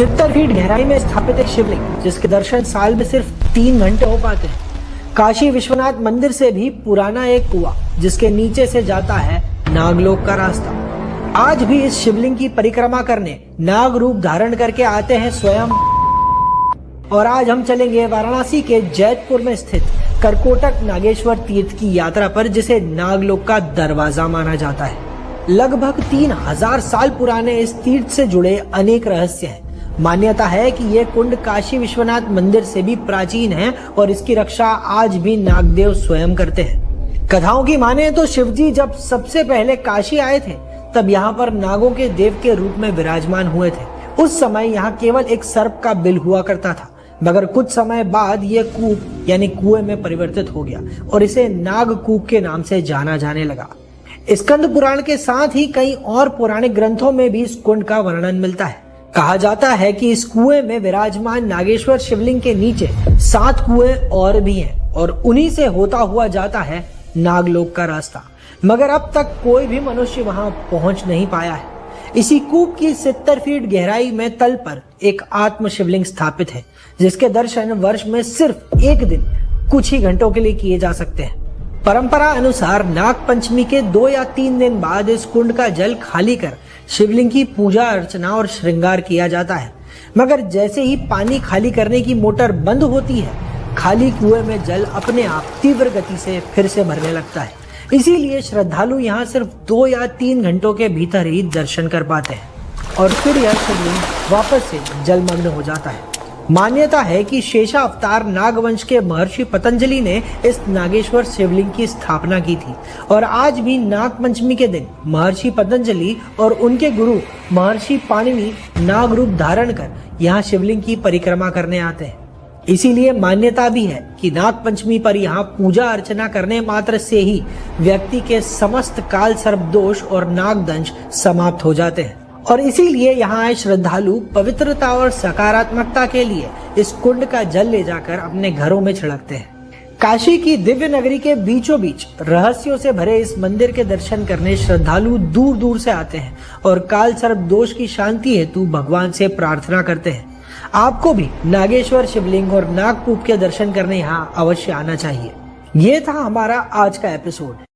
70 feet गहराई में स्थापित एक शिवलिंग जिसके दर्शन साल में सिर्फ 3 घंटे हो पाते हैं। काशी विश्वनाथ मंदिर से भी पुराना एक कुआं जिसके नीचे से जाता है नागलोक का रास्ता। आज भी इस शिवलिंग की परिक्रमा करने नाग रूप धारण करके आते हैं स्वयं। और आज हम चलेंगे वाराणसी के जैतपुर में स्थित करकोटक नागेश्वर तीर्थ की यात्रा पर, जिसे नागलोक का दरवाजा माना जाता है। लगभग 3000 साल पुराने इस तीर्थ से जुड़े अनेक रहस्य हैं। मान्यता है कि ये कुंड काशी विश्वनाथ मंदिर से भी प्राचीन है और इसकी रक्षा आज भी नागदेव स्वयं करते हैं। कथाओं की माने तो शिवजी जब सबसे पहले काशी आए थे तब यहाँ पर नागों के देव के रूप में विराजमान हुए थे। उस समय यहाँ केवल एक सर्प का बिल हुआ करता था, मगर कुछ समय बाद ये कूप यानी कुएं में परिवर्तित हो गया और इसे नागकूप के नाम से जाना जाने लगा। स्कंद पुराण के साथ ही कई और पौराणिक ग्रंथों में भी इस कुंड का वर्णन मिलता है। कहा जाता है कि इस कुएं में विराजमान नागेश्वर शिवलिंग के नीचे 7 कुएं और भी हैं और उन्हीं से होता हुआ जाता है नागलोक का रास्ता, मगर अब तक कोई भी मनुष्य वहां पहुंच नहीं पाया है। इसी कूप की 70 फीट गहराई में तल पर एक आत्म शिवलिंग स्थापित है, जिसके दर्शन वर्ष में सिर्फ एक दिन कुछ ही घंटों के लिए किए जा सकते हैं। परंपरा अनुसार नाग पंचमी के 2 या 3 दिन बाद इस कुंड का जल खाली कर शिवलिंग की पूजा अर्चना और श्रृंगार किया जाता है, मगर जैसे ही पानी खाली करने की मोटर बंद होती है, खाली कुएं में जल अपने आप तीव्र गति से फिर से भरने लगता है। इसीलिए श्रद्धालु यहाँ सिर्फ 2 या 3 घंटों के भीतर ही दर्शन कर पाते हैं और फिर यह शिवलिंग वापस से जलमग्न हो जाता है। मान्यता है कि शेषा अवतार नागवंश के महर्षि पतंजलि ने इस नागेश्वर शिवलिंग की स्थापना की थी और आज भी नाग पंचमी के दिन महर्षि पतंजलि और उनके गुरु महर्षि पाणिनि नाग रूप धारण कर यहाँ शिवलिंग की परिक्रमा करने आते हैं। इसीलिए मान्यता भी है कि नाग पंचमी पर यहाँ पूजा अर्चना करने मात्र से ही व्यक्ति के समस्त काल सर्प दोष और नागदंश समाप्त हो जाते हैं। और इसीलिए यहाँ आए श्रद्धालु पवित्रता और सकारात्मकता के लिए इस कुंड का जल ले जाकर अपने घरों में छिड़कते हैं। काशी की दिव्य नगरी के बीचों बीच रहस्यों से भरे इस मंदिर के दर्शन करने श्रद्धालु दूर दूर से आते हैं और काल सर्प दोष की शांति हेतु भगवान से प्रार्थना करते हैं। आपको भी नागेश्वर शिवलिंग और नागकूप के दर्शन करने यहाँ अवश्य आना चाहिए। ये था हमारा आज का एपिसोड।